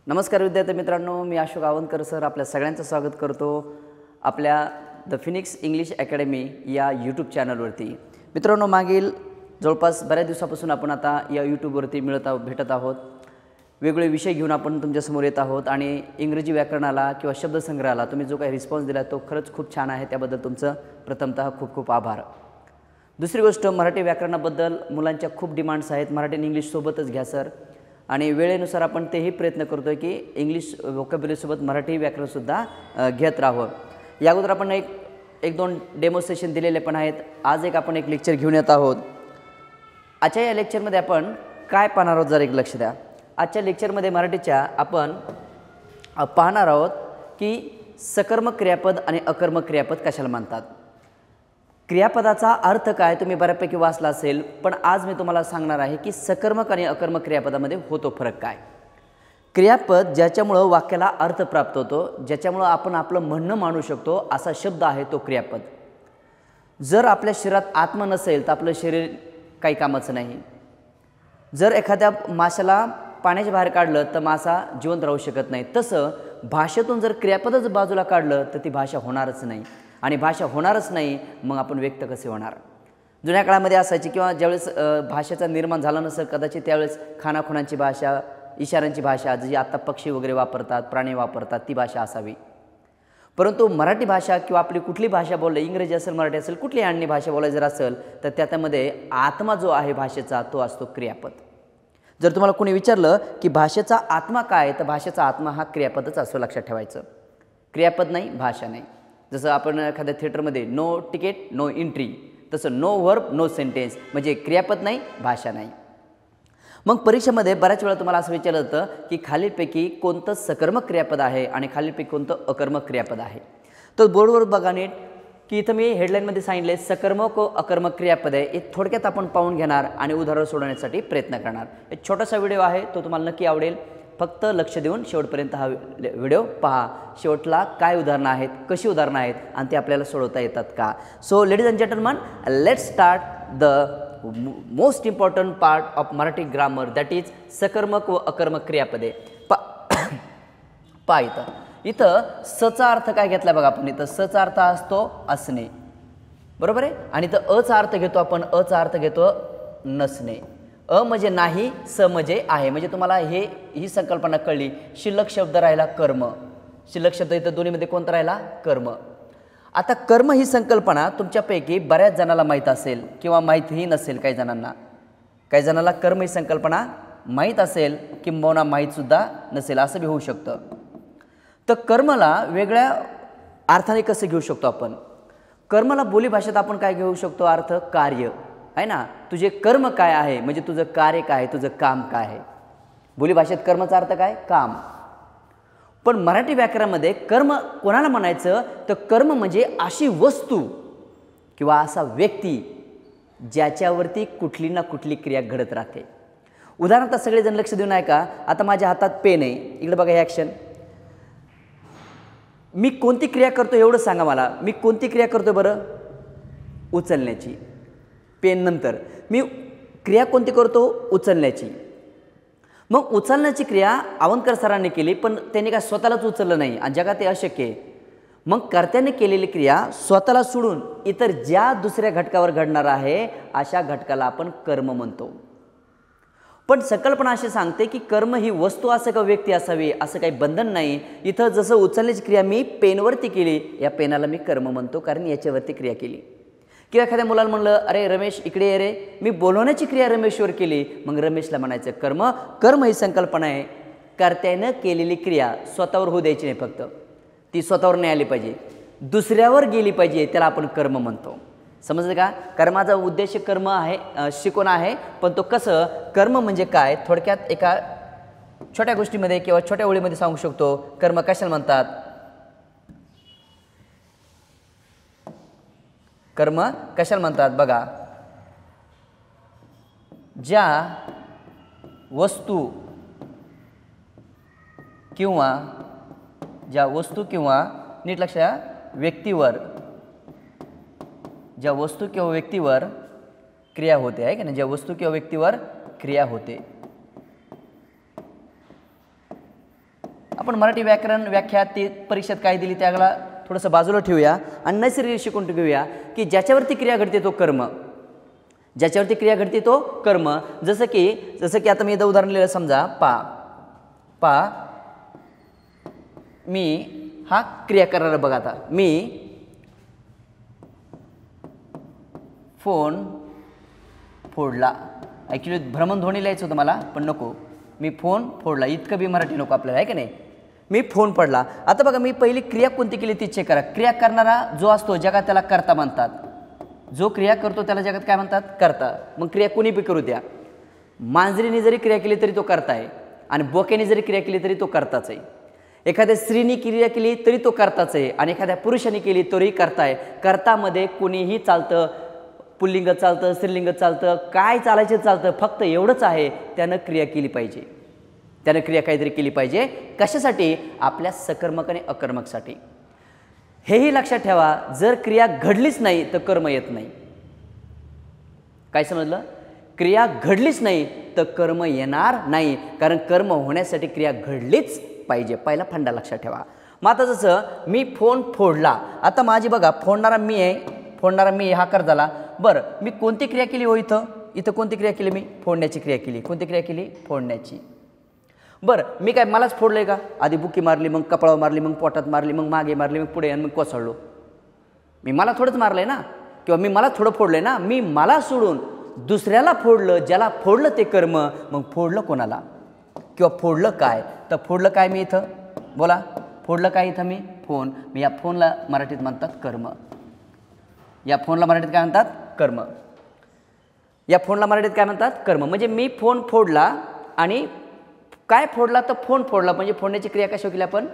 नमस्कार विद्यार्थी मित्रांनो, मी अशोक आवनकर सर आपल्या सगळ्यांचं स्वागत करतो आपल्या द फिनिक्स इंग्लिश अकॅडमी या यूट्यूब चॅनलवरती। मित्रांनो, मागील जवळपास बऱ्याच दिवसापासून आपण आता या यूट्यूबवरती भेटत आहोत। वेगवेगळे विषय घेऊन आपण तुमच्यासमोर येत आहोत आणि इंग्रजी व्याकरणाला किंवा शब्दसंग्रहाला तुम्ही जो काही रिस्पॉन्स दिला तो खरंच खूप छान आहे, त्याबद्दल तुमचं प्रथमतः खूप खूप आभार। दुसरी गोष्ट, मराठी व्याकरणाबद्दल मुलांच्या खूप डिमांड्स आहेत। मराठी आणि इंग्लिश सोबतच घ्या सर, आणि वेळेनुसार आपण तेही प्रयत्न करतोय की इंग्लिश व्होकॅब्युलरीसोबत मराठी व्याकरणसुद्धा घेत राहावं। या अगोदर आपण एक दोन डेमॉन्स्ट्रेशन दिलेले पण आहेत। आज आपण एक लेक्चर घेऊन येत आहोत। आजच्या या लेक्चरमध्ये आपण काय पाहणार आहोत, जरा एक लक्ष द्या। आजच्या लेक्चरमध्ये मराठीच्या आपण पाहणार आहोत की सकर्मक क्रियापद आणि अकर्मक क्रियापद कशाला म्हणतात। क्रियापदाचा अर्थ काय तुम्ही बऱ्यापैकी वाचला असेल, पण आज मी तुम्हाला सांगणार आहे की सकर्मक आणि अकर्मक क्रियापदामध्ये होतो फरक काय। क्रियापद ज्याच्यामुळे वाक्याला अर्थ प्राप्त होतो, ज्याच्यामुळे आपण आपलं म्हणणं मांडू शकतो, असा शब्द आहे तो क्रियापद। जर आपल्या शरीरात आत्मा नसेल तर आपलं शरीर काही कामाचं नाही। जर एखाद्या माशाला पाण्याच्या बाहेर काढलं तर मासा जिवंत राहू शकत नाही। तसं भाषेतून जर क्रियापदच बाजूला काढलं तर ती भाषा होणारच नाही, आणि भाषा होणारच नाही मग आपण व्यक्त कसे होणार। जुन्या काळामध्ये असायची किंवा ज्यावेळेस भाषेचा निर्माण झाला नसेल कदाचित त्यावेळेस खानाखुणांची भाषा, इशाऱ्यांची भाषा, जी आता पक्षी वगैरे वापरतात, प्राणी वापरतात, ती भाषा असावी। परंतु मराठी भाषा किंवा आपली कुठली भाषा बोलले, इंग्रजी असेल, मराठी असेल, कुठली अन्य भाषा बोलायची जर असेल तर त्यामध्ये आत्मा जो आहे भाषेचा तो असतो क्रियापद। जर तुम्हाला कोणी विचारलं की भाषेचा आत्मा काय, तर भाषेचा आत्मा हा क्रियापदच असतो, लक्षात ठेवायचं। क्रियापद नाही, भाषा नाही। जसं आपण एखाद्या थिएटरमध्ये नो तिकीट नो एंट्री, तसं नो वर्ब नो सेंटेन्स, म्हणजे क्रियापद नाही, भाषा नाही। मग परीक्षेमध्ये बऱ्याच वेळा तुम्हाला असं विचारलं जातं की खालीलपैकी कोणतं सकर्मक क्रियापद आहे आणि खालीलपैकी कोणतं अकर्मक क्रियापद आहे। तर बोर्डवर बघा नीट की इथं मी हेडलाईनमध्ये सांगितले सकर्मक व अकर्मक क्रियापद आहे। हे थोडक्यात आपण पाहून घेणार आणि उदाहरण सोडवण्यासाठी प्रयत्न करणार। एक छोटासा व्हिडिओ आहे, तो तुम्हाला नक्की आवडेल। फक्त लक्ष देऊन शेवटपर्यंत हा व्हिडिओ पहा। शेवटला काय उदाहरणं आहेत, कशी उदाहरणं आहेत आणि ते आपल्याला सोडवता येतात का। So ladies and gentleman, let's start the most important part of Marathi grammar, that is सकर्मक व अकर्मक क्रियापदे। पा इथं सचा अर्थ काय घेतला बघा आपण। इथं सचा अर्थ असतो असणे, बरोबर आहे, आणि इथं अचा अर्थ घेतो आपण, अचा अर्थ घेतो नसणे। अ म्हणजे नाही, स म्हणजे आहे, म्हणजे तुम्हाला ही संकल्पना कळली। शिल्लक शब्द राहिला कर्म, शिल्लक शब्द इथं दोन्हीमध्ये कोणता राहिला, कर्म। आता कर्म ही संकल्पना तुमच्यापैकी बऱ्याच जणाला माहीत असेल किंवा माहीतही नसेल। काही जणांना कर्म ही संकल्पना माहीत असेल किंबहुना माहीतसुद्धा नसेल, असं बी होऊ शकतं। तर कर्मला वेगळ्या अर्थाने कसं घेऊ शकतो आपण। कर्मला बोलीभाषेत आपण काय घेऊ शकतो, अर्थ कार्य आहे ना। तुझे कर्म काय आहे म्हणजे तुझं कार्य काय, तुझं काम काय आहे। बोलीभाषेत कर्मचा अर्थ काय, काम। पण मराठी व्याकरणामध्ये कर्म कोणाला म्हणायचं, तर कर्म म्हणजे अशी वस्तू किंवा असा व्यक्ती ज्याच्यावरती कुठली ना कुठली क्रिया घडत राहते। उदाहरणार्थ सगळेजण लक्ष देऊन ऐका। आता माझ्या हातात पेन आहे, इकडे बघा हे ॲक्शन। मी कोणती क्रिया करतो एवढं सांगा मला, मी कोणती क्रिया करतो बरं, उचलण्याची। पेन नंतर मी क्रिया कोणती करतो, उचलण्याची। मग उचलण्याची क्रिया आवनकर सरांनी केली, पण त्यांनी काय स्वतःलाच उचललं नाही आणि जगात ते अशक्य आहे। मग कर्त्याने केलेली क्रिया स्वतःला सोडून इतर ज्या दुसऱ्या घटकावर घडणार आहे अशा घटकाला आपण कर्म म्हणतो। पण संकल्पना अशी सांगते की कर्म ही वस्तू असं का व्यक्ती असावी, असं काही बंधन नाही। इथं जसं उचलण्याची क्रिया मी पेनवरती केली, या पेनाला मी कर्म म्हणतो, कारण याच्यावरती क्रिया केली। किंवा एखाद्या मुलाला म्हणलं, अरे रमेश इकडे ये रे, मी बोलवण्याची क्रिया रमेशवर केली, मग रमेशला म्हणायचं कर्म। कर्म ही संकल्पना आहे, कर्त्यानं केलेली क्रिया स्वतःवर होऊ द्यायची नाही, फक्त ती स्वतःवर नाही आली पाहिजे, दुसऱ्यावर गेली पाहिजे, त्याला आपण कर्म म्हणतो। समजलं का। कर्माचा उद्देश कर्म आहे, शिकवणं आहे, पण तो कसं, कर्म म्हणजे काय, थोडक्यात एका छोट्या गोष्टीमध्ये किंवा छोट्या ओळीमध्ये सांगू शकतो। कर्म कशाला म्हणतात, कर्म कशाला म्हणतात बघा, ज्या वस्तू किंवा नीट लक्ष द्या, व्यक्तीवर, ज्या वस्तू किंवा व्यक्तीवर क्रिया होते आहे की नाही, ज्या वस्तू किंवा व्यक्तीवर क्रिया होते आपण मराठी व्याकरण व्याख्या ते परीक्षेत काय दिली त्याला थोडंसं बाजूला ठेवूया आणि नैसर्गिक शिकून घेऊया की ज्याच्यावरती क्रिया घडते तो कर्म, ज्याच्यावरती क्रिया घडते तो कर्म. जसं की आता मी इथं उदाहरण लिहिलं, समजा पा मी हा क्रिया करणार बघा. आता मी फोन फोडला. ॲक्च्युली भ्रमणध्वनी लिहायचं होतं मला पण नको, मी फोन फोडला. इतकं बी मराठी नको आपल्याला, आहे की नाही. मी फोन पडला. आता बघा मी पहिली क्रिया कोणती केली ती चेक करा. क्रिया करणारा जो असतो जगात त्याला कर्ता म्हणतात. जो क्रिया करतो त्याला जगात काय म्हणतात? कर्ता. मग क्रिया कोणी बी करू द्या. मांजरीने जरी क्रिया केली तरी तो कर्ता आहे आणि बोक्याने जरी क्रिया केली तरी तो कर्ताच आहे. एखाद्या स्त्रीने क्रिया केली तरी तो कर्ताच आहे आणि एखाद्या पुरुषाने केली तरी कर्ता आहे. कर्तामध्ये कोणीही चालतं, पुल्लिंग चालतं, स्त्रीलिंग चालतं, काय चालायचं चालतं. फक्त एवढंच आहे, त्यानं क्रिया केली पाहिजे. त्यानं क्रिया काहीतरी केली पाहिजे. कशासाठी? आपल्या सकर्मक आणि अकर्मकसाठी. हेही लक्षात ठेवा, जर क्रिया घडलीच नाही तर कर्म येत नाही. काय समजलं? क्रिया घडलीच नाही तर कर्म येणार नाही, कारण कर्म होण्यासाठी क्रिया घडलीच पाहिजे. पहिला फंडा लक्षात ठेवा. मग आता जसं मी फोन फोडला, आता माझी बघा फोडणारा मी आहे, फोडणारा मी हा कर झाला. बरं मी कोणती क्रिया केली हो? इथं कोणती क्रिया केली? मी फोडण्याची क्रिया केली. कोणती क्रिया केली? फोडण्याची. बरं मी काय मलाच फोडलं का? आधी बुकी मारली, मग कपाळावर मारली, मग पोटात मारली, मग मागे मारली, मग पुढे आणि मग कोसळलो. मी मला थोडंच मारलंय ना, किंवा मी मला थोडं फोडलंय ना. मी मला सोडून दुसऱ्याला फोडलं, ज्याला फोडलं ते कर्म. मग फोडलं कोणाला किंवा फोडलं काय? तर फोडलं काय मी इथं? बोला, फोडलं काय इथं? मी फोन. मी या फोनला मराठीत म्हणतात कर्म. या फोनला मराठीत काय म्हणतात? कर्म. या फोनला मराठीत काय म्हणतात? कर्म. म्हणजे मी फोन फोडला आणि काय फोडला? तर फोन फोडला. म्हणजे फोडण्याची क्रिया कशावर केली आपण?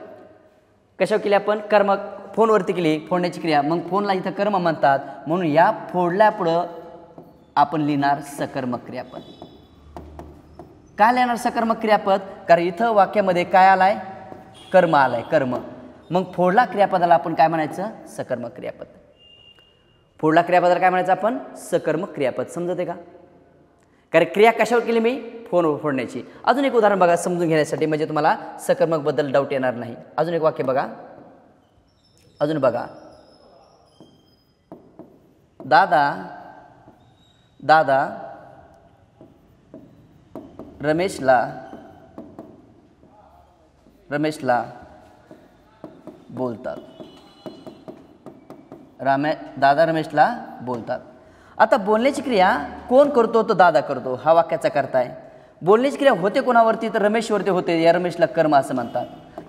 कशावर केली आपण? कर्म. फोनवरती केली फोडण्याची क्रिया. मग फोनला इथं कर्म म्हणतात. म्हणून या फोडल्यापुढं आपण लिहिणार सकर्मक क्रियापद. काय लिहिणार सकर्मक क्रियापद? कारण इथं वाक्यामध्ये काय आलाय? कर्म आलाय, कर्म. मग फोडला क्रियापदाला आपण काय म्हणायचं? सकर्मक क्रियापद. फोडला क्रियापदाला काय म्हणायचं आपण? सकर्मक क्रियापद. समजते का? कारण क्रिया कशावर केली मी? फोनवर फोडण्याची. अजून एक उदाहरण बघा समजून घेण्यासाठी, म्हणजे तुम्हाला सकर्मकबद्दल डाऊट येणार नाही. अजून एक वाक्य बघा. अजून बघा. दादा रमेशला बोलतात. दादा रमेशला बोलतात. आता बोलण्याची क्रिया कोण करतो? तो दादा करतो. हा वाक्याचा कर्ता आहे. बोलण्याची क्रिया होते कोणावरती? तर रमेशवरती होते. या रमेशला कर्म असं म्हणतात.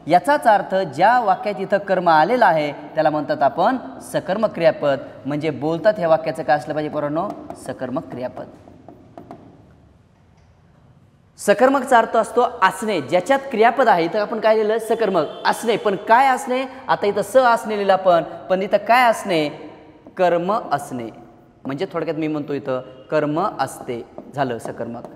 याचाच अर्थ ज्या वाक्यात इथं कर्म आलेला आहे त्याला म्हणतात आपण सकर्मक क्रियापद. म्हणजे बोलतात ह्या वाक्याचं काय असलं पाहिजे पोरांनो? सकर्मक क्रियापद. सकर्मकचा अर्थ असतो असणे. ज्याच्यात क्रियापद आहे, इथं आपण काय लिहिलं? सकर्मक असणे. पण काय असणे? आता इथं स असणे लिहिलं आपण, पण इथं काय असणे? कर्म असणे. म्हणजे थोडक्यात मी म्हणतो इथं कर्म असते, झालं सकर्मक.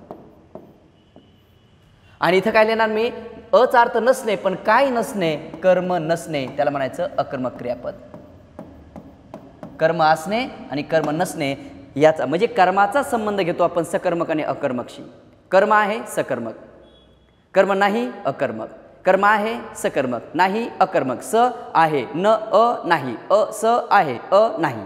आणि इथं काय लिहिणार मी? अचा अर्थ नसणे, पण काय नसणे? कर्म नसणे. त्याला म्हणायचं अकर्मक क्रियापद. कर्म असणे आणि कर्म नसणे याचा म्हणजे कर्माचा संबंध घेतो आपण सकर्मक आणि अकर्मकशी. कर्म आहे सकर्मक, कर्म नाही अकर्मक. कर्म आहे सकर्मक, नाही अकर्मक. स आहे न अ नाही, स आहे अ नाही.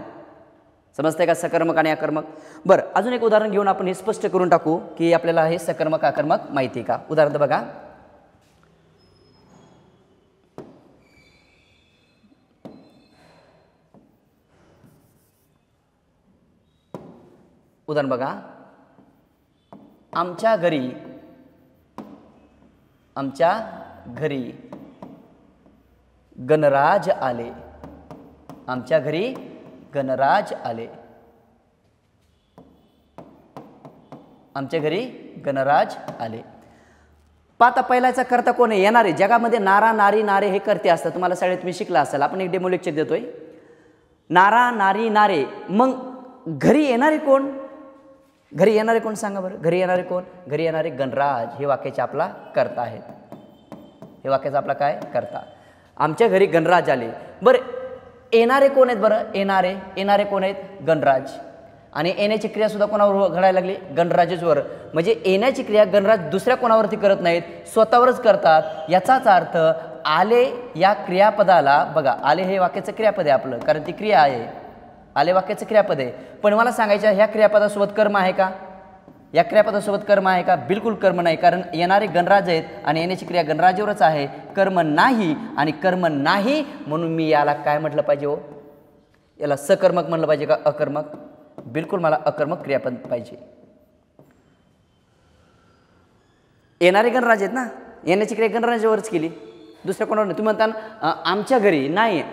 समजतंय का सकर्मक आणि अकर्मक? बरं अजून एक उदाहरण घेऊन आपण हे स्पष्ट करून टाकू की आपल्याला हे सकर्मक अकर्मक माहिती आहे का. उदाहरण बघा. उदाहरण बघा. आमच्या घरी गणराज आले. आमच्या घरी गणराज आले. आमच्या घरी गणराज आले. पाहता पहिल्याचा कर्ता कोण आहे? येणारे. जगामध्ये नारा नारी नारे हे कर्ते असतात. तुम्हाला शाळेत तुम्ही शिकला असाल. आपण एक डेमो लेक्चर देतोय. नारा नारी नारे. मग घरी येणारे कोण? घरी येणारे कोण सांगा बरं? घरी येणारे कोण? घरी येणारे गणराज. हे वाक्याचा आपला कर्ता आहेत. हे वाक्याचा आपला काय? कर्ता. आमच्या घरी गणराज आले. बरं येणारे कोण आहेत बरं? येणारे कोण आहेत? गणराज. आणि येण्याची क्रिया सुद्धा कोणावर घडायला लागली? गणराजवर. म्हणजे येण्याची क्रिया गणराज दुसऱ्या कोणावरती करत नाहीत, स्वतःवरच करतात. याचाच अर्थ आले या क्रियापदाला बघा, आले हे वाक्याचं क्रियापद आहे आपलं, कारण ती क्रिया आहे. आले वाक्याचं क्रियापद आहे. पण मला सांगायचं ह्या क्रियापदासोबत कर्म आहे का? या क्रियापदासोबत कर्म आहे का? बिलकुल कर्म नाही, कारण येणारे गणराज आहेत आणि येण्याची क्रिया गणराजावरच आहे. कर्म नाही आणि कर्म नाही म्हणून मी याला काय म्हटलं पाहिजे हो? याला सकर्मक म्हणलं पाहिजे का अकर्मक? बिलकुल मला अकर्मक क्रियापद पाहिजे. येणारे गणराज आहेत ना, येण्याची क्रिया गणराजावरच केली, दुसऱ्या कोणावर नाही. तुम्ही म्हणता आमच्या घरी नाही.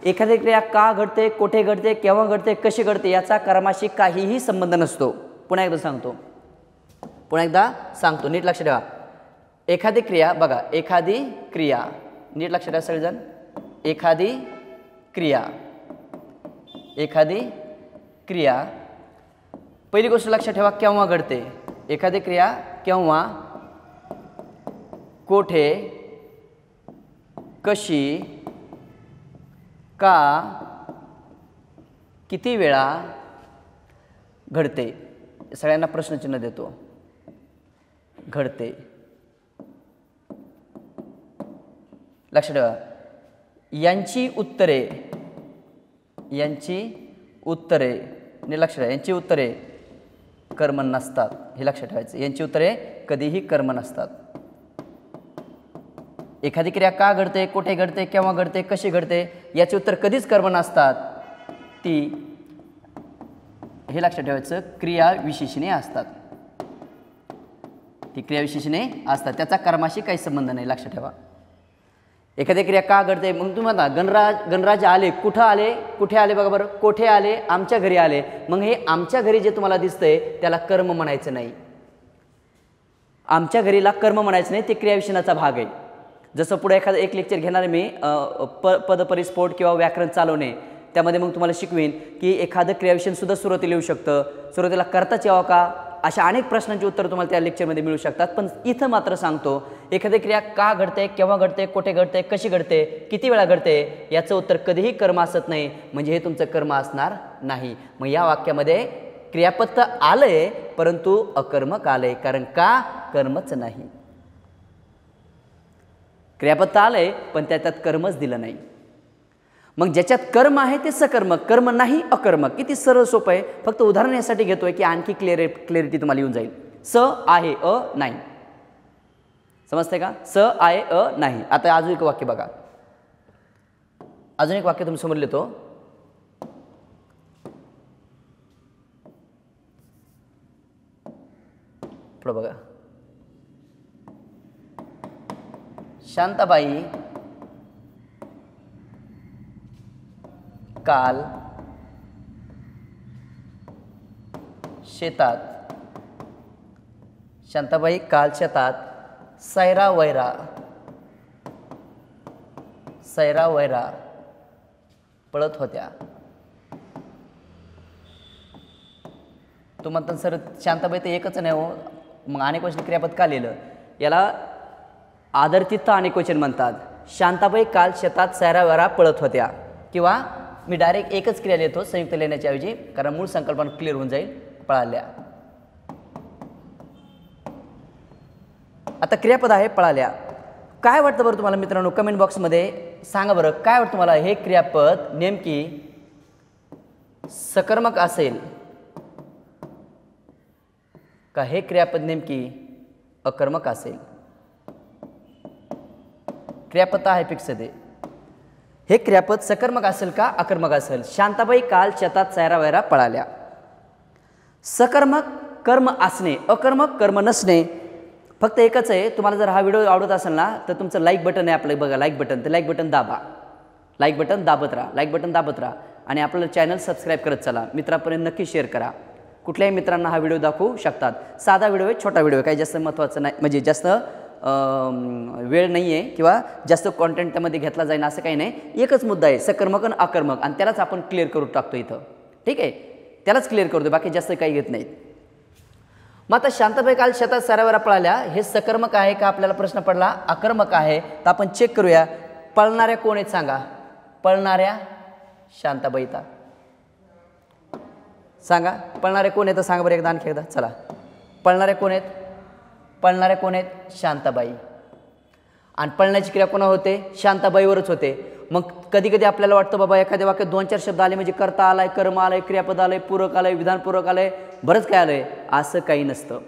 एखादी क्रिया का घडते, कुठे घडते, केव्हा घडते, कशी घडते याचा कर्माशी काहीही संबंध नसतो. पुन्हा एकदा सांगतो, नीट लक्ष ठेवा. एखादी क्रिया बघा, एखादी क्रिया, नीट लक्ष ठेवा सगळेजण. एखादी क्रिया पहिली गोष्ट लक्षात ठेवा, केव्हा घडते. एखादी क्रिया केव्हा, कोठे, कशी, का, किती वेळा घडते. सगळ्यांना प्रश्नचिन्ह देतो. घडते, लक्ष ठेवा. यांची उत्तरे नीट लक्ष ठेवा. यांची उत्तरे कर्म नसतात, हे लक्षात ठेवायचं. यांची उत्तरे कधीही कर्म नसतात. एखादी क्रिया का घडते, कुठे घडते, केव्हा घडते, कशी घडते याचे उत्तर कधीच कर्म नसतात. ती, हे लक्षात ठेवायचं, क्रियाविशेषणे असतात. ती क्रियाविशेषणे असतात, त्याचा कर्माशी काही संबंध नाही, लक्षात ठेवा. एखादी क्रिया का घडते, मग तुम्ही म्हणता गणराज आले, कुठं आले, कुठे आले बघा बरं, कोठे आले, आमच्या घरी आले. मग हे आमच्या घरी जे तुम्हाला दिसतंय त्याला कर्म म्हणायचं नाही. आमच्या घरीला कर्म म्हणायचं नाही, ते क्रियाविशेषणाचा भाग आहे. जसं पुढे एक लेक्चर घेणार आहे मी, पदपरिस्फोट किंवा व्याकरण चालवणे, त्यामध्ये मग तुम्हाला शिकवीन की एखादं क्रियाविशेषण सुद्धा सुरुवातीला येऊ शकतं, सुरुवातीला करताच यावं का, अशा अनेक प्रश्नांची उत्तर तुम्हाला त्या लेक्चरमध्ये मिळू शकतात. पण इथं मात्र सांगतो, एखादी क्रिया का घडते, केव्हा घडते, कुठे घडते, कशी घडते, किती वेळा घडते याचं उत्तर कधीही कर्म असत नाही, म्हणजे हे तुमचं कर्म असणार नाही. मग या वाक्यामध्ये क्रियापद तर आलंय परंतु अकर्मक आलंय, कारण का कर्मच नाही. क्रियापद तर आलंय पण त्यात कर्मच दिलं नाही. मग ज्याच्यात कर्म आहे ते सकर्मक, कर्म नाही अकर्मक. किती सरळ सोपं आहे. फक्त उदाहरण यासाठी घेतोय की आणखी क्लिअरिटी तुम्हाला येऊन जाईल. स आहे अ नाही, समजते का? स आहे अ नाही. आता अजून एक वाक्य बघा, अजून एक वाक्य तुम्ही समोर लिहितो. पुढं बघा, शांताबाई काल शेतात, शांताबाई काल शेतात सैरा वैरा पळत होत्या. तो म्हणतात सर शांताबाई तर एकच नाही हो, मग अनेक वचन क्रियापद का लिहिलं? याला आदरतित्त अनेक वचन म्हणतात. शांताबाई काल शेतात सैरा वैरा पळत होत्या, किंवा मी डायरेक्ट एकच क्रिया लिहितो संयुक्त लिहिण्याच्या ऐवजी, कारण मूळ संकल्पना क्लिअर होऊन जाईल. पळाल्या. आता क्रियापद आहे पळाल्या. काय वाटतं बरं तुम्हाला मित्रांनो? कमेंट बॉक्समध्ये सांगा बरं, काय वाटतं तुम्हाला? हे क्रियापद नेमकी सकर्मक असेल का हे क्रियापद नेमकी अकर्मक असेल? क्रियापद आहे फिक्स आहे. हे क्रियापद सकर्मक असेल का अकर्मक असेल? शांताबाई काल शेतात सैरा वैरा पळाल्या. सकर्मक कर्म असणे, अकर्मक कर्म नसणे. फक्त एकच आहे, तुम्हाला जर हा व्हिडिओ आवडत असेल ना तर तुमचं लाईक बटन आहे आपलं बघा, लाईक बटन, ते लाईक बटन दाबा, लाईक बटन दाबत राहा आणि आपलं चॅनल सबस्क्राईब करत चला. मित्रांपर्यंत नक्की शेअर करा. कुठल्याही मित्रांना हा व्हिडिओ दाखवू शकतात. साधा व्हिडिओ आहे, छोटा व्हिडिओ आहे, काही जास्त महत्त्वाचं नाही, म्हणजे जास्त वेळ नाही आहे किंवा जास्त कॉन्टेंट त्यामध्ये घेतला जाईल असं काही नाही. एकच मुद्दा आहे, सकर्मक आणि अकर्मक, आणि त्यालाच आपण क्लिअर करून टाकतो इथं. ठीक आहे, त्यालाच क्लिअर करतो, बाकी जास्त काही घेत नाहीत. मग आता शांताबाई काल शेतात सैरा वैरा पळाल्या, हे सकर्मक आहे का? आपल्याला प्रश्न पडला. अकर्मक आहे, तर आपण चेक करूया. पळणाऱ्या कोण आहेत सांगा? पळणाऱ्या शांताबाईता सांगा. पळणारे कोण आहेत सांगा बरं एकदा, आणखी एकदा. चला, पळणारे कोण आहेत? पळणारे कोण आहेत? शांताबाई. आणि पळण्याची क्रिया कोणा होते? शांताबाईवरच होते. मग कधी कधी आपल्याला वाटतं बाबा एखाद्या वाक्यात 2-4 शब्द आले म्हणजे कर्ता आलाय, कर्म आलंय, क्रियापद आलंय, पूरक आलंय, विधानपूरक आलंय, बरंच काय आलंय. असं काही नसतं.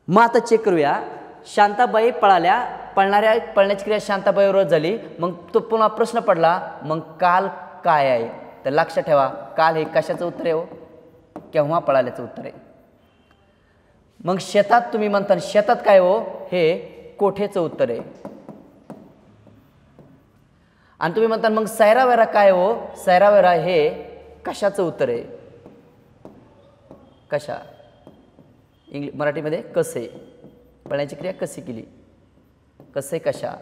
मग आता चेक करूया. शांताबाई पळण्याची क्रिया शांताबाईवरच झाली. मग तो पुन्हा प्रश्न पडला, मग काल काय आहे? तर लक्षात ठेवा, काल हे कशाचं उत्तर आहे हो? केव्हा पळाल्याचं उत्तर आहे. मग शेतात तुम्ही म्हणता शेतात काय हो? हे कोठेचं उत्तर आहे. आणि तुम्ही म्हणता मग सैरावैरा काय हो? सैरावैरा हे कशाचं उत्तर आहे? कशा? मराठीमध्ये कसे. पळण्याची क्रिया कशी केली? कसे कशा.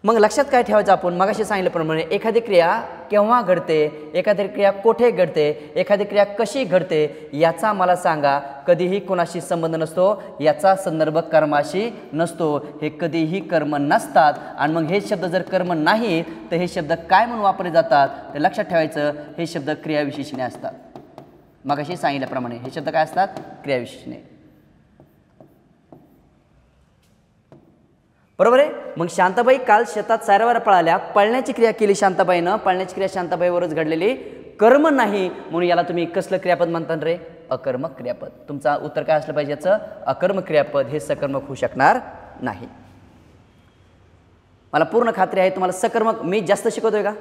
मग लक्षात काय ठेवायचं आपण मगाशी सांगितल्याप्रमाणे एखादी क्रिया केव्हा घडते, एखादी क्रिया कोठे घडते, एखादी क्रिया कशी घडते याचा मला सांगा. कधीही कोणाशी संबंध नसतो, याचा संदर्भ कर्माशी नसतो. हे कधीही कर्म नसतात. आणि मग हे शब्द जर कर्म नाही तर हे शब्द काय म्हणून वापरले जातात? तर लक्षात ठेवायचं, हे शब्द क्रियाविशेषणे असतात. मगाशी सांगितल्याप्रमाणे हे शब्द काय असतात? क्रियाविशेषणे. बरोबर आहे. मग शांताबाई काल शेतात सैरावैरा पळाल्या, पळण्याची क्रिया केली शांताबाईनं. पळण्याची क्रिया शांताबाईवरच घडलेली, कर्म नाही, म्हणून याला तुम्ही कसलं क्रियापद म्हणता रे? अकर्मक क्रियापद. तुमचा उत्तर काय असलं पाहिजे याचं? अकर्मक क्रियापद. हे सकर्मक होऊ शकणार नाही. मला पूर्ण खात्री आहे तुम्हाला सकर्मक मी जास्त शिकवतोय का?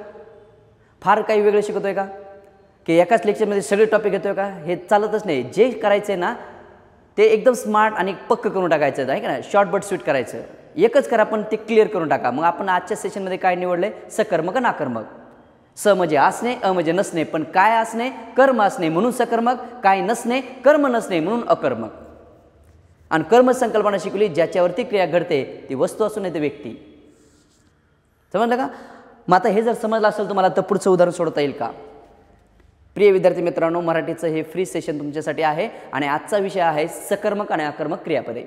फार काही वेगळं शिकवतोय का? की एकाच लेक्चरमध्ये सगळे टॉपिक घेतोय का? हे चालतच नाही. जे करायचं ना ते एकदम स्मार्ट आणि पक्क करून टाकायचं आहे का नाही? शॉर्ट बट स्वीट करायचं. एकच करा पण ते क्लिअर करून टाका. मग आपण आजच्या सेशनमध्ये काय निवडले? सकर्मक आणि अकर्मक. स म्हणजे असणे, अ म्हणजे नसणे, पण काय असणे? कर्म असणे म्हणून सकर्मक, काय नसणे? कर्म नसणे म्हणून अकर्मक. आणि कर्म संकल्पना शिकवली ज्याच्यावरती क्रिया घडते ती वस्तू असू नाही तर व्यक्ती. समजलं का? मग आता हे जर समजलं असेल तुम्हाला तर पुढचं उदाहरण सोडता येईल का? प्रिय विद्यार्थी मित्रांनो, मराठीचं हे फ्री सेशन तुमच्यासाठी आहे आणि आजचा विषय आहे सकर्मक आणि अकर्मक क्रियापदे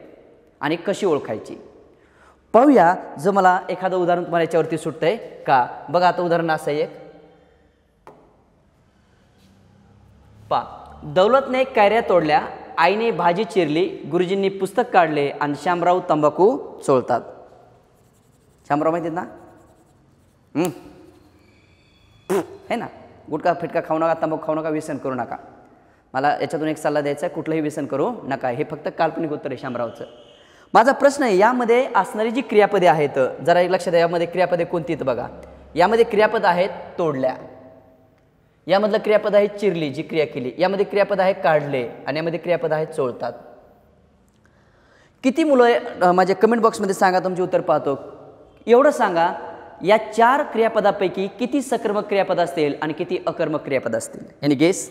आणि कशी ओळखायची. पाहूया जर मला एखादं उदाहरण तुम्हाला याच्यावरती सुटतंय का? बघा आता उदाहरण असं आहे एक. दौलतने कैऱ्या तोडल्या, आईने भाजी चिरली, गुरुजींनी पुस्तक काढले आणि शामराव तंबाखू चोळतात. शामराव माहिती ना? है ना? गुटखा फिटका खाऊ नका, तंबाखू खाऊ नका, व्यसन करू नका. मला याच्यातून एक सल्ला द्यायचा आहे, कुठलंही व्यसन करू नका. हे फक्त काल्पनिक उत्तर आहे शामरावचं. माझा प्रश्न आहे, यामध्ये असणारी जी क्रियापदे आहेत जरा एक लक्षात द्या. यामध्ये क्रियापदे कोणती आहेत बघा. यामध्ये क्रियापद आहेत तोडल्या, यामधलं क्रियापद आहे चिरली जी क्रिया केली, यामध्ये क्रियापद आहे काढले आणि यामध्ये क्रियापद आहे चोळतात. किती मुलं माझ्या कमेंट बॉक्समध्ये सांगा, तुमचे उत्तर पाहतो. एवढं सांगा, या 4 क्रियापदापैकी किती सकर्मक क्रियापद असतील आणि किती अकर्मक क्रियापद असतील? यानी गेस.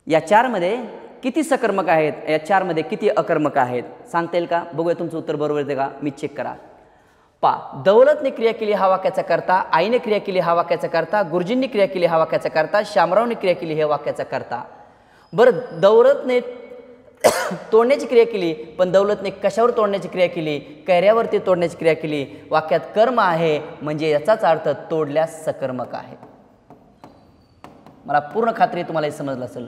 या 4 मध्ये किती सकर्मक आहेत, या 4 मध्ये किती अकर्मक आहेत सांगता येईल का? बघूया तुमचं उत्तर बरोबर येते का? मी चेक करा. दौलतने क्रिया केली हा वाक्याचा करता, आईने क्रिया केली हा वाक्याचा करता, गुरुजींनी क्रिया केली हा वाक्याचा करता, शामरावने क्रिया केली हे वाक्याचा करता. बरं, दौलतने तोडण्याची क्रिया केली, पण दौलतने कशावर तोडण्याची क्रिया केली? कैऱ्यावरती तोडण्याची क्रिया केली. वाक्यात कर्म आहे म्हणजे याचाच अर्थ तोडल्यास सकर्मक आहे. मला पूर्ण खात्री तुम्हाला हे समजलं असेल.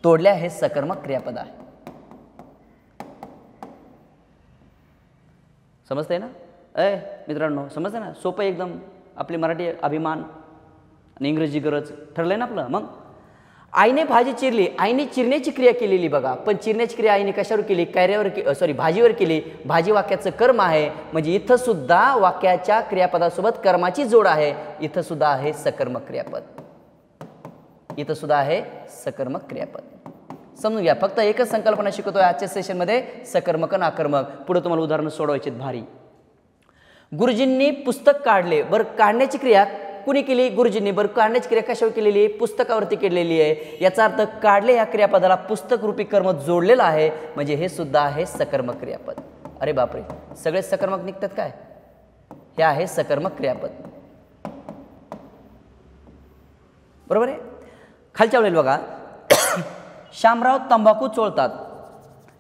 तोडल्या हे सकर्मक क्रियापद आहे. समजतंय ना? मित्रांनो समजतंय ना? सोपं एकदम. आपली मराठी अभिमान आणि इंग्रजी गरज ठरलंय ना आपलं. मग आईने भाजी चिरली, आईने चिरण्याची क्रिया केलेली बघा, पण चिरण्याची क्रिया आईने कशावर केली? कैऱ्यावर भाजीवर केली. भाजी वाक्याचं कर्म आहे म्हणजे इथं सुद्धा वाक्याच्या क्रियापदासोबत कर्माची जोड आहे. इथं सुद्धा आहे सकर्मक क्रियापद. इथं सुद्धा आहे सकर्मक क्रियापद. समजून घ्या. फक्त एकच संकल्पना शिकवतोय आजच्या सेशनमध्ये, सकर्मक आणि अकर्मक. पुढे तुम्हाला उदाहरणं सोडवायची भारी. गुरुजींनी पुस्तक काढले. बरं, काढण्याची क्रिया कुणी केली? गुरुजींनी. बरं, काढण्याची क्रिया कशावर केलेली आहे? पुस्तकावरती केलेली आहे. याचा अर्थ काढले या क्रियापदाला पुस्तक रूपी कर्म जोडलेलं आहे म्हणजे हे सुद्धा आहे सकर्मक क्रियापद. अरे बापरे, सगळे सकर्मक निघतात काय? हे आहे सकर्मक क्रियापद. बरोबर आहे. खालच्या वेळेला बघा, शामराव तंबाखू चोळतात.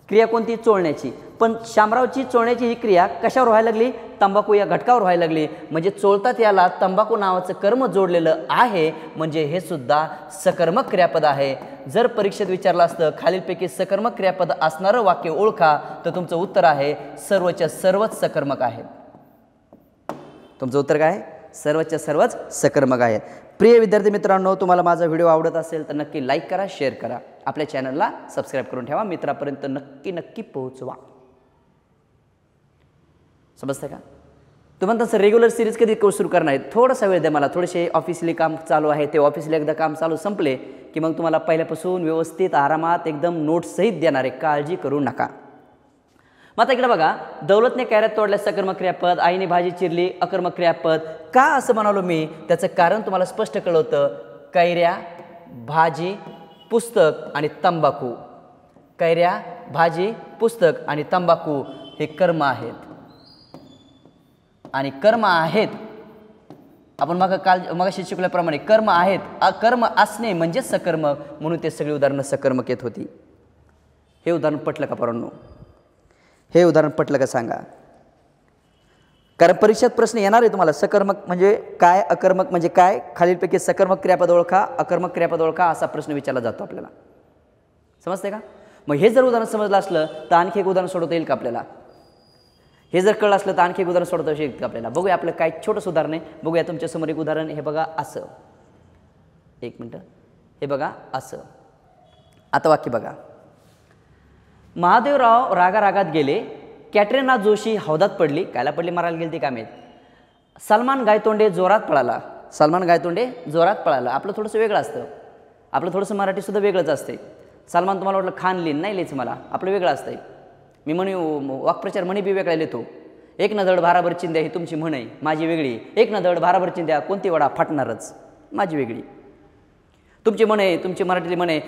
क्रिया कोणती? चोळण्याची. पण शामरावची चोळण्याची ही क्रिया कशावर व्हायला लागली? तंबाखू या घटकावर व्हायला लागली. म्हणजे चोळतात याला तंबाखू नावाचं कर्म जोडलेलं आहे, म्हणजे हे सुद्धा सकर्मक क्रियापद आहे. जर परीक्षेत विचारलं असतं खालीलपैकी सकर्मक क्रियापद असणारं वाक्य ओळखा, तर तुमचं उत्तर आहे सर्वच्या सर्वच सकर्मक आहेत. तुमचं उत्तर काय? सर्वच्या सर्वच सकर्मक आहे. प्रिय विद्यार्थी मित्रांनो, तुम्हाला माझा व्हिडिओ आवडत असेल तर नक्की लाईक करा, शेअर करा, आपल्या चॅनलला सबस्क्राईब करून ठेवा, मित्रापर्यंत नक्की पोहोचवा. समजतं का? तुम्ही म्हणता सर रेग्युलर सिरीज कधी सुरू करणार आहे? थोडासा वेळ द्या मला, थोडेसे ऑफिसली काम चालू आहे, ते ऑफिसला एकदा काम चालू संपले की मग तुम्हाला पहिल्यापासून व्यवस्थित आरामात एकदम नोट्ससहित देणार आहे, काळजी करू नका. मग आता इकडे बघा, दौलतने कैऱ्या तोडल्या सकर्मक क्रियापद, आईने भाजी चिरली अकर्मक क्रियापद. का असं म्हणालो मी? त्याचं कारण तुम्हाला स्पष्ट कळलं होतं. कैऱ्या, भाजी, पुस्तक आणि तंबाखू. कैऱ्या, भाजी, पुस्तक आणि तंबाखू हे कर्म आहेत. आणि कर्म आहेत, आपण मगाशी शिकल्याप्रमाणे कर्म आहेत, कर्म असणे म्हणजे सकर्मक, म्हणून ते सगळी उदाहरणं सकर्मक येत होती. हे उदाहरण पटलं का पोरांनो? हे उदाहरण पटलं का सांगा? कारण परीक्षेत प्रश्न येणार आहे तुम्हाला. सकर्मक म्हणजे काय, अकर्मक म्हणजे काय, खालीलपैकी सकर्मक क्रियापद ओळखा, अकर्मक क्रियापद ओळखा, असा प्रश्न विचारला जातो आपल्याला. समजते का? मग हे जर उदाहरण समजलं असलं तर आणखी एक उदाहरण सोडवता येईल का आपल्याला? हे जर कळलं असलं तर आणखी एक उदाहरण सोडवता येईल का आपल्याला? बघूया, आपलं काय छोटंसं उदाहरण आहे. बघूया तुमच्यासमोर एक उदाहरण. हे बघा असं, एक मिनटं, हे बघा असं. आता वाक्य बघा. महादेवराव रागारागात गेले, कॅटरीना जोशी हौदात पडली. कायला पडली? मारायला गेली ती काय माहीत. सलमान गायतोंडे जोरात पळाला. सलमान गायतोंडे जोरात पळाला. आपलं थोडंसं वेगळं असतं, आपलं थोडंसं मराठीसुद्धा वेगळंच असते. सलमान तुम्हाला वाटलं खान लिहिन, नाही लिहायचं मला, आपलं वेगळं असतंय. मी म्हणे वाक्प्रचार म्हणे बी वेगळा लिहितो. एक न धड भाराभर चिंध्या ही तुमची म्हण आहे, माझी वेगळी. एक न धड भाराभर चिंध्या कोणती वडा फाटणारच, माझी वेगळी. तुमची म्हणे, तुमची मराठीतली म्हणे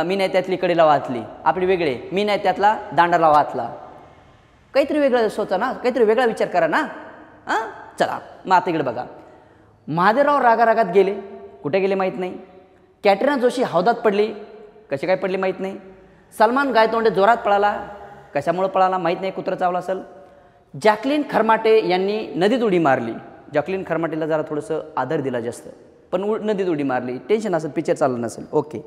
मी नाही त्यातली कडेला वाचली, आपली वेगळे. मी नाही त्यातला दांडाला वाचला. काहीतरी वेगळं सोचा ना, काहीतरी वेगळा विचार करा ना. हां, चला मग आता इकडे बघा. महादेवराव रागारागात गेले, कुठे गेले माहीत नाही. कॅटरीना जोशी हौदात पडली, कशी काय पडली माहीत नाही. सलमान गायतोंडे जोरात पळाला, कशामुळे पळाला माहीत नाही, कुत्रं चावलं असेल. जॅकलीन खरमाटे यांनी नदीत उडी मारली. जॅकलीन खरमाटेला जरा थोडंसं आदर दिला जास्त, पण नदीत उडी मारली. टेन्शन असेल, पिक्चर चाललं नसेल. ओके,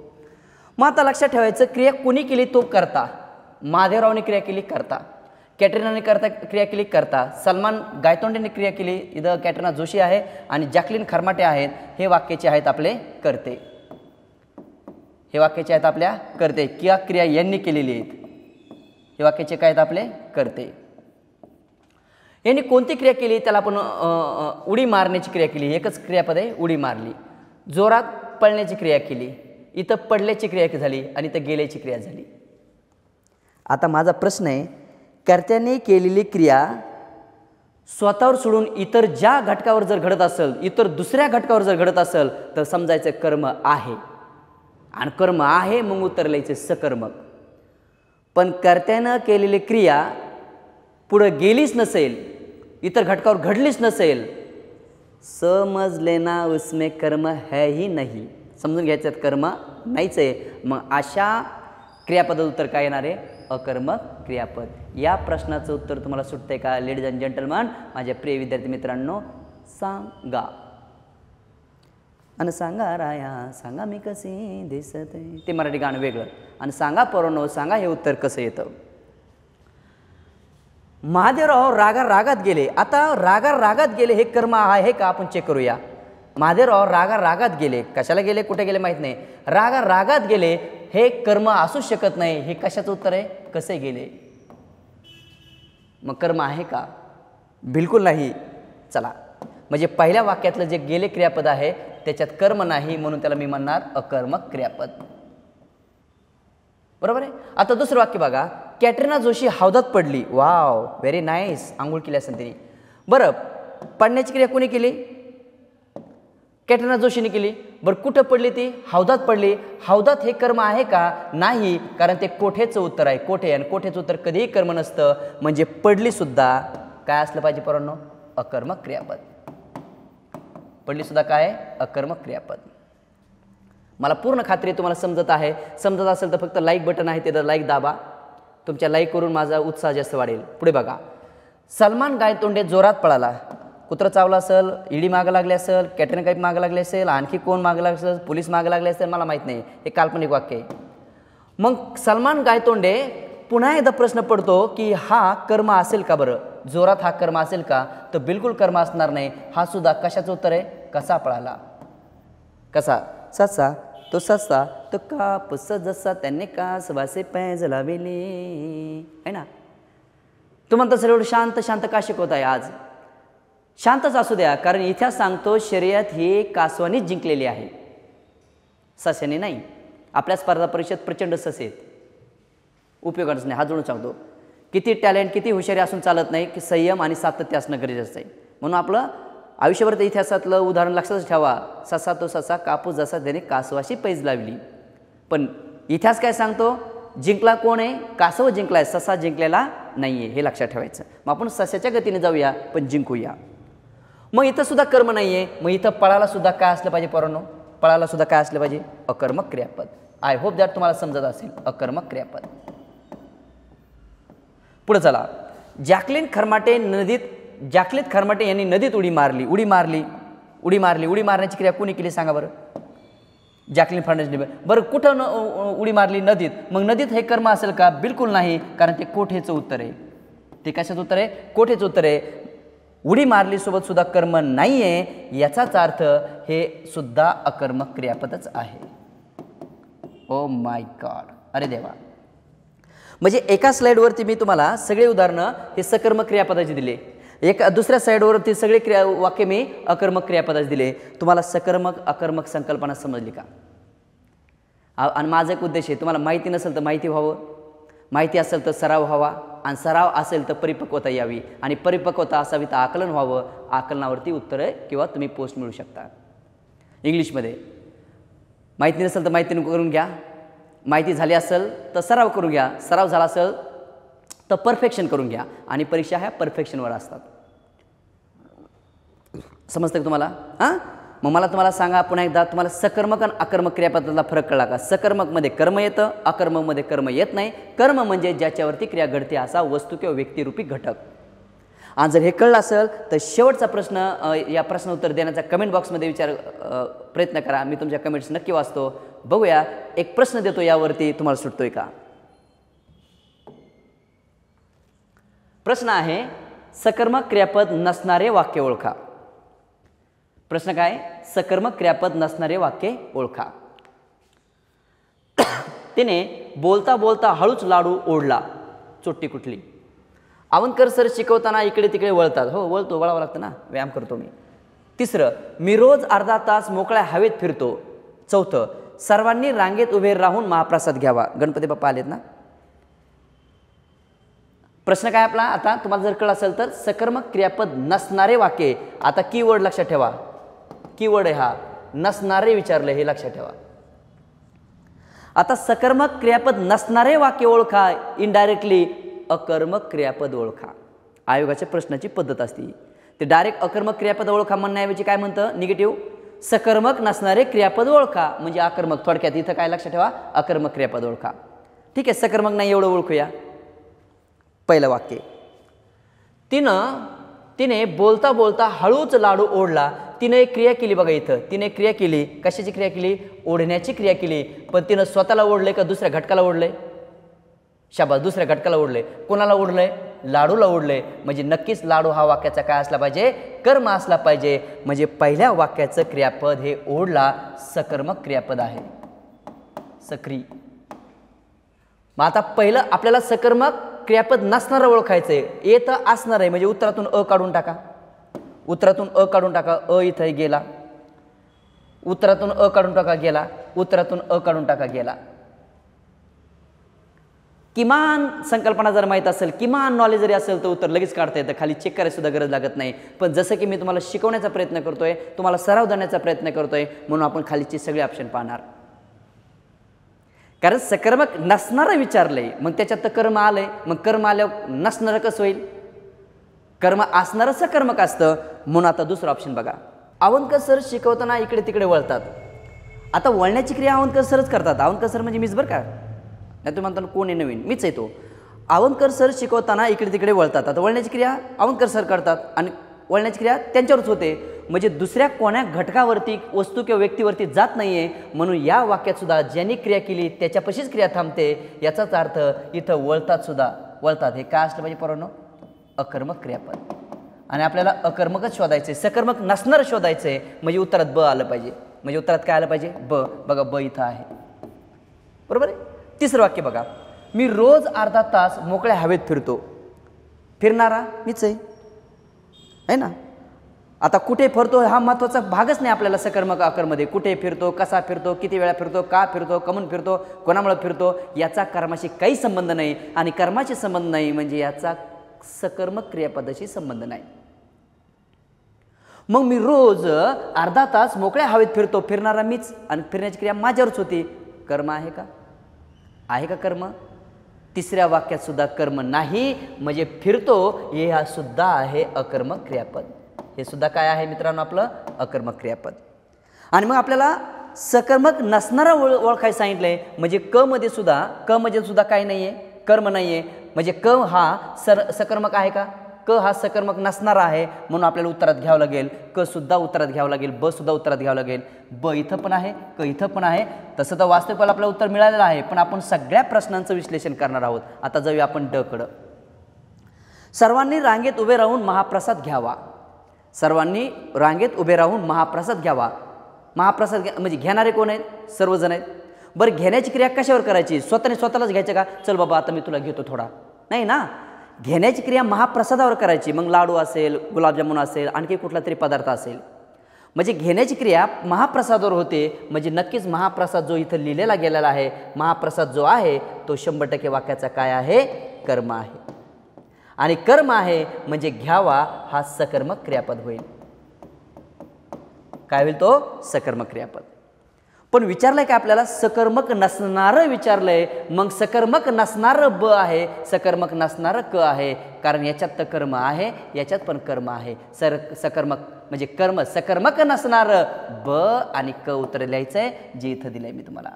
मग आता लक्षात ठेवायचं, क्रिया कोणी केली तो करता. महादेवरावने क्रिया केली करता, कॅटरीनाने क्रिया केली करता, सलमान गायतोंडेने क्रिया केली, इथं कॅटरीना जोशी आहे आणि जॅकलीन खरमाटे आहेत. हे वाक्याचे आहेत आपले करते. हे वाक्याचे आहेत आपल्या करते. किंवा क्रिया यांनी केलेली आहेत. हे वाक्याचे काय आहेत आपले करते. यांनी कोणती क्रिया केली? त्याला आपण उडी मारण्याची क्रिया केली. एकच क्रियापद आहे, उडी मारली. जोरात पळण्याची क्रिया केली, इथं पडल्याची क्रिया झाली आणि इथं गेल्याची क्रिया झाली. आता माझा प्रश्न आहे, कर्त्याने केलेली क्रिया स्वतःवर सोडून इतर ज्या घटकावर जर घडत असेल, इतर दुसऱ्या घटकावर जर घडत असेल तर समजायचं कर्म आहे. आणि कर्म आहे मग उत्तर लिहायचे सकर्मक. पण कर्त्यानं केलेली क्रिया पुढं गेलीच नसेल, इतर घटकावर घडलीच नसेल, समजले ना उसमें कर्म है ही नाही, समजून घ्यायचं कर्म नाहीच आहे. मग अशा क्रियापदाचं उत्तर काय येणार आहे? अकर्मक क्रियापद. या प्रश्नाचं उत्तर तुम्हाला सुटतंय का लेडीज अँड जेंटलमन? माझ्या प्रिय विद्यार्थी मित्रांनो, सांगा. आणि सांगा राया सांगा मी कशी दिसते, ते मराठी गाणं वेगळं. आणि सांगा पोरांनो सांगा हे उत्तर कसं येतं. महादेवराव रागात गेले. आता रागात गेले हे कर्म आहे का? आपण चेक करूया. महादेवराव रागात गेले, कशाला गेले, कुठे गेले माहीत नाही. रागात गेले हे कर्म असू शकत नाही. हे कशाचं उत्तर आहे? कसे गेले. मग कर्म आहे का? बिलकुल नाही. चला, म्हणजे पहिल्या वाक्यातलं जे गेले क्रियापद आहे त्याच्यात कर्म नाही, म्हणून त्याला मी म्हणणार अकर्मक क्रियापद. बरोबर आहे. आता दुसरं वाक्य बघा. कॅटरीना जोशी हौदात पडली. Wow, very nice. आंघोळ केली असेल तिने. बरं, पडण्याची क्रिया कोणी केली? कॅटरीना जोशीने केली. बरं, कुठं पडली ती? हौदात पडली. हौदात हे कर्म आहे का? नाही, कारण ते कोठेचं उत्तर आहे. कोठे, आणि कोठेचं उत्तर कधीही कर्म नसतं. म्हणजे पडली सुद्धा काय असलं पाहिजे पोरांनो? अकर्मक क्रियापद. पडली सुद्धा काय? अकर्मक क्रियापद. मला पूर्ण खात्री तुम्हाला समजत आहे. समजत असेल तर फक्त लाईक बटन आहे ते लाईक दाबा. तुमच्या लाईक करून माझा उत्साह जास्त वाढेल. पुढे बघा. सलमान गायतोंडे जोरात पळाला. कुत्रं चावलं असेल, ईडी मागं लागली असेल, कॅटरिंग कैफ मागं लागले असेल, आणखी कोण मागं लागले असेल, पोलीस मागं लागले असेल, मला माहीत नाही. हे काल्पनिक वाक्य आहे. मग सलमान गायतोंडे पुन्हा एकदा प्रश्न पडतो की हा कर्म असेल का बरं? जोरात हा कर्म असेल का? तर बिलकुल कर्म असणार नाही. हा सुद्धा कशाचं उत्तर आहे? कसा पळाला. कसा? ससा तो ससा तो कापस जसा त्याने कास वासे पैज लाविले, आहे ना. तू म्हणता सर एवढं शांत शांत का शिकवत आहे आज? शांतच असू द्या, कारण इतिहास सांगतो शर्यत ही कासवानीच जिंकलेली आहे, सस्याने नाही. आपल्या स्पर्धा परीक्षेत प्रचंड ससे आहेत, उपयोगाच नाही. हात जोडून सांगतो, किती टॅलेंट किती हुशारी असून चालत नाही की संयम आणि सातत्य असणं गरजेचं आहे. म्हणून आपलं आयुष्यभर त्या इतिहासातलं उदाहरण लक्षात ठेवा. ससा तो ससा कापूस जसा त्याने कासवाशी पैज लावली. पण इतिहास काय सांगतो? जिंकला कोण आहे? कासव जिंकलाय, ससा जिंकलेला नाही आहे, हे लक्षात ठेवायचं. मग आपण सस्याच्या गतीने जाऊया पण जिंकूया. मग इथं सुद्धा कर्म नाही आहे. मग इथं पळाला सुद्धा काय असलं पाहिजे पोरांनो? पळाला सुद्धा काय असलं पाहिजे? अकर्मक क्रियापद. आय होप दॅट तुम्हाला समजत असेल. अकर्मक क्रियापद. पुढे चला. जॅकलिन खरमाटे यांनी नदीत उडी मारली. उडी मारण्याची क्रिया कोणी केली सांगा बरं? जॅकलिन फर्नांडिस. बरं, कुठं उडी मारली? नदीत. मग नदीत हे कर्म असेल का? बिलकुल नाही, कारण ते कोठेचं उत्तर आहे. ते कशाचं उत्तर आहे? कोठेचं उत्तर आहे. उडी मारली सोबत सुद्धा कर्म नाही आहे, याचाच अर्थ हे सुद्धा अकर्मक क्रियापदच आहे. ओ माय गॉड, अरे देवा. म्हणजे एका स्लाईडवरती मी तुम्हाला सगळे उदाहरणं हे सकर्मक क्रियापदाचे दिले. दुसऱ्या साईडवरती सगळे वाक्य मी अकर्मक क्रियापदाचे दिले. तुम्हाला सकर्मक अकर्मक संकल्पना समजली का? आणि माझा एक उद्देश आहे, तुम्हाला माहिती नसेल तर माहिती व्हावं, माहिती असेल तर सराव व्हावा, आणि सराव असेल तर परिपक्वता यावी, आणि परिपक्वता असावी तर आकलन व्हावं. आकलनावरती उत्तरं किंवा तुम्ही पोस्ट मिळू शकता. इंग्लिशमध्ये माहिती नसेल तर माहिती करून घ्या, माहिती झाली असेल तर सराव करून घ्या, सराव झाला असेल तर परफेक्शन करून घ्या, आणि परीक्षा ह्या परफेक्शनवर असतात. समजतं का तुम्हाला? हां, मग मला तुम्हाला सांगा पुन्हा एकदा, तुम्हाला सकर्मक आणि अकर्मक क्रियापदातला फरक कळला का? सकर्मकमध्ये कर्म येतं, अकर्मकमध्ये कर्म येत नाही. कर्म म्हणजे ज्याच्यावरती क्रिया घडते असा वस्तू किंवा व्यक्तिरूपी घटक. आणि जर हे कळलं असेल तर शेवटचा प्रश्न, या प्रश्न उत्तर देण्याचा कमेंट बॉक्समध्ये प्रयत्न करा. मी तुमच्या कमेंट्स नक्की वाचतो. बघूया, एक प्रश्न देतो यावरती, तुम्हाला सुटतोय का? प्रश्न आहे, सकर्मक क्रियापद नसणारे वाक्य ओळखा. प्रश्न काय? सकर्मक क्रियापद नसणारे वाक्य ओळखा. तिने बोलता बोलता हळूच लाडू ओढला. चोट्टी कुठली? आवनकर सर शिकवताना इकडे तिकडे वळतात. हो, वळावं लागतं ना, व्यायाम करतो मी. तिसरं, मी रोज अर्धा तास मोकळ्या हवेत फिरतो. चौथं, सर्वांनी रांगेत उभे राहून महाप्रसाद घ्यावा. गणपती बाप्पा आलेत ना. प्रश्न काय आपला? आता तुम्हाला जर कळलं असेल तर सकर्मक क्रियापद नसणारे वाक्य. आता कीवर्ड लक्षात ठेवा, कीवर्ड आहे हा, नसणारे विचारले, हे लक्षात ठेवा. आता सकर्मक क्रियापद नसणारे वाक्य ओळखा. इनडायरेक्टली अकर्मक क्रियापद ओळखा. आयोगाच्या प्रश्नाची पद्धत असते. ते डायरेक्ट अकर्मक क्रियापद ओळखा म्हणण्याऐवजी काय म्हणतं? निगेटिव्ह, सकर्मक नसणारे क्रियापद ओळखा, म्हणजे अकर्मक. थोडक्यात इथं काय लक्षात ठेवा? अकर्मक क्रियापद ओळखा. ठीक आहे, सकर्मक नाही एवढं ओळखूया. पहिलं वाक्य, तिने बोलता बोलता हळूच लाडू ओढला. तिने एक क्रिया केली बघा इथं. तिने क्रिया केली. कशाची क्रिया केली? ओढण्याची क्रिया केली. पण तिनं स्वतःला ओढले का दुसऱ्या घटकाला ओढले? शाबास, दुसऱ्या घटकाला ओढले. कोणाला ओढलंय? लाडूला ओढले. म्हणजे नक्कीच लाडू हा वाक्याचा काय असला पाहिजे? कर्म असला पाहिजे. म्हणजे पहिल्या वाक्याचं क्रियापद हे ओढला सकर्मक क्रियापद आहे. सक्री. मग आता पहिलं आपल्याला सकर्मक क्रियापद नसणारं ओळखायचंय. येतं असणार आहे, म्हणजे उत्तरातून अ काढून टाका. उत्तरातून अ काढून टाका. अ इथं गेला. उत्तरातून अ काढून टाका, गेला. उत्तरातून अ काढून टाका, गेला. किमान संकल्पना जर माहीत असेल, किमान नॉलेज जरी असेल तर उत्तर लगेच काढता येतं. खाली चेक करायची सुद्धा गरज लागत नाही. पण जसं की मी तुम्हाला शिकवण्याचा प्रयत्न करतोय, तुम्हाला सराव देण्याचा प्रयत्न करतोय, म्हणून आपण खालीचे सगळे ऑप्शन पाहणार. कारण सकर्मक नसणारं विचारलंय, मग त्याच्यात तर कर्म आलंय. मग कर्म आल्यावर नसणारं कसं होईल? कर्म असणारं सकर्मक असतं. म्हणून आता दुसरं ऑप्शन बघा. आवनकर सर शिकवताना इकडे तिकडे वळतात. आता वळण्याची क्रिया आवनकर सरच करतात. आवनकर सर म्हणजे मीच बरं का, नाही तुम्ही म्हणता कोण आहे नवीन? मीच येतो. आवनकर सर शिकवताना इकडे तिकडे वळतात. आता वळण्याची क्रिया आवनकर सर करतात आणि वळण्याची क्रिया त्यांच्यावरच होते. म्हणजे दुसऱ्या कोण्या घटकावरती, वस्तू किंवा व्यक्तीवरती जात नाही आहे. म्हणून या वाक्यात सुद्धा ज्यांनी क्रिया केली त्याच्यापाशीच क्रिया थांबते. याचाच अर्थ इथं वळतात सुद्धा. वळतात हे काय असलं पाहिजे पोरांनो? अकर्मक क्रियापद. आणि आपल्याला अकर्मकच शोधायचं आहे, सकर्मक नसणारं शोधायचं आहे. म्हणजे उत्तरात ब आलं पाहिजे. म्हणजे उत्तरात काय आलं पाहिजे? ब. बघा ब इथं आहे. बरोबर आहे. तिसरं वाक्य बघा, मी रोज अर्धा तास मोकळ्या हवेत फिरतो. फिरणारा मीच आहे ना. आता कुठे फिरतो हा महत्त्वाचा भागच नाही आपल्याला सकर्मक अकर्मध्ये. कुठे फिरतो, कसा फिरतो, किती वेळा फिरतो, का फिरतो, कमून फिरतो, कोणामुळे फिरतो, याचा कर्माशी काही संबंध नाही. आणि कर्माशी संबंध नाही म्हणजे याचा सकर्मक क्रियापदाशी संबंध नाही. मग मी रोज अर्धा तास मोकळ्या हवेत फिरतो. फिरणारा मीच आणि फिरण्याची क्रिया माझ्यावरच होती. कर्म आहे का? आहे का कर्म? तिसऱ्या वाक्यात सुद्धा कर्म नाही. म्हणजे फिरतो हे हा सुद्धा आहे अकर्मक क्रियापद. हे सुद्धा काय आहे मित्रांनो? आपलं अकर्मक क्रियापद. आणि मग आपल्याला सकर्मक नसणारा ओळखायला सांगितलंय. म्हणजे क मध्ये सुद्धा काय नाहीये? कर्म नाहीये. म्हणजे क हा सकर्मक आहे का? क हा सकर्मक नसणारा आहे. म्हणून आपल्याला उत्तरात घ्यावं लागेल. क सुद्धा उत्तरात घ्यावं लागेल. ब सुद्धा उत्तरात घ्यावं लागेल. ब इथं पण आहे, क इथं पण आहे. तसं तर वास्तविकला आपलं उत्तर मिळालेलं आहे. पण आपण सगळ्या प्रश्नांचं विश्लेषण करणार आहोत. आता जाऊया आपण ड कडं. सर्वांनी रांगेत उभे राहून महाप्रसाद घ्यावा. सर्वांनी रांगेत उभे राहून महाप्रसाद घ्यावा. महाप्रसाद म्हणजे घेणारे कोण आहेत? सर्वजण आहेत. बरं घेण्याची क्रिया कशावर करायची? स्वतःलाच घ्यायचं का? चल बाबा आता मी तुला घेतो थोडा. नाही ना. घेण्याची क्रिया महाप्रसादावर करायची. मग लाडू असेल, गुलाबजामुन असेल, आणखी कुठला तरी पदार्थ असेल. म्हणजे घेण्याची क्रिया महाप्रसादावर होते. म्हणजे नक्कीच महाप्रसाद जो इथं लिहिलेला गेलेला आहे, महाप्रसाद जो आहे तो 100% वाक्याचा काय आहे? कर्म आहे. आणि कर्म आहे म्हणजे घ्यावा हा सकर्मक क्रियापद होईल. काय होईल तो? सकर्मक क्रियापद. पण विचारलंय का आपल्याला? सकर्मक नसणारं विचारलंय. मग सकर्मक नसणारं ब आहे, सकर्मक नसणारं क आहे. कारण याच्यात तर कर्म आहे, याच्यात पण कर्म आहे. सकर्मक म्हणजे कर्म सकर्मक नसणारं ब आणि क उत्तर लिहायचंय जे इथं दिलंय मी तुम्हाला.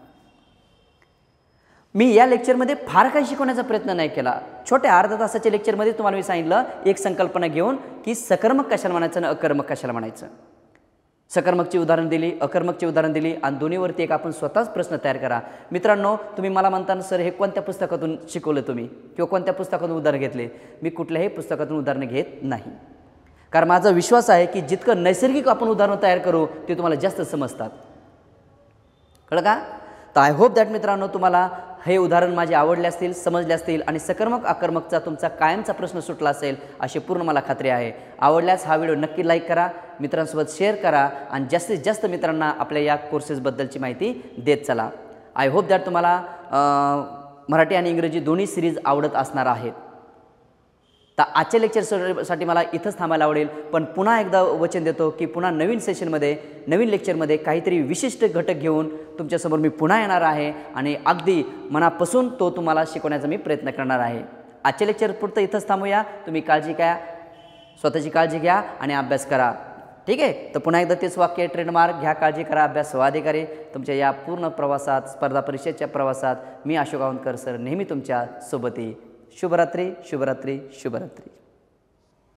मी या लेक्चरमध्ये फार काही शिकवण्याचा प्रयत्न नाही केला. छोट्या अर्धा तासाच्या लेक्चरमध्ये तुम्हाला मी सांगितलं एक संकल्पना घेऊन की सकर्मक कशाला म्हणायचं आणि अकर्मक कशाला म्हणायचं. सकर्मकची उदाहरण दिली, अकर्मकची उदाहरण दिली आणि दोन्हीवरती एक आपण स्वतःच प्रश्न तयार करा. मित्रांनो, तुम्ही मला म्हणताना सर हे कोणत्या पुस्तकातून शिकवलं तुम्ही किंवा कोणत्या पुस्तकातून उदाहरण घेतले? मी कुठल्याही पुस्तकातून उदाहरणं घेत नाही. कारण माझा विश्वास आहे की जितकं नैसर्गिक आपण उदाहरणं तयार करू ते तुम्हाला जास्त समजतात. कळलं का? तर आय होप दॅट मित्रांनो तुम्हाला हे उदाहरण माझे आवडले असतील, समजले असतील आणि सकर्मक अकर्मकचा तुमचा कायमचा प्रश्न सुटला असेल अशी पूर्ण मला खात्री आहे. आवडल्यास हा व्हिडिओ नक्की लाईक करा, मित्रांसोबत शेअर करा आणि जास्तीत जास्त मित्रांना आपल्या या कोर्सेसबद्दलची माहिती देत चला. आय होप दॅट तुम्हाला मराठी आणि इंग्रजी दोन्ही सिरीज आवडत असणार आहेत. तर आजच्या लेक्चरसाठी मला इथंच थांबायला आवडेल. पण पुन्हा एकदा वचन देतो की पुन्हा नवीन सेशनमध्ये, नवीन लेक्चरमध्ये काहीतरी विशिष्ट घटक घेऊन तुमच्यासमोर मी पुन्हा येणार आहे आणि अगदी मनापासून तो तुम्हाला शिकवण्याचा मी प्रयत्न करणार आहे. आजच्या लेक्चर पुरतं इथंच थांबूया. तुम्ही काळजी घ्या, स्वतःची काळजी घ्या आणि अभ्यास करा. ठीक आहे. तर पुन्हा एकदा तेच वाक्य ट्रेडमार्क, घ्या काळजी, करा अभ्यास, स्वाधिकारी. तुमच्या या पूर्ण प्रवासात, स्पर्धा परीक्षेच्या प्रवासात मी अशोक आवनकर सर नेहमी तुमच्या सोबत. शुभरात्री, शुभरात्री, शुभरात्री.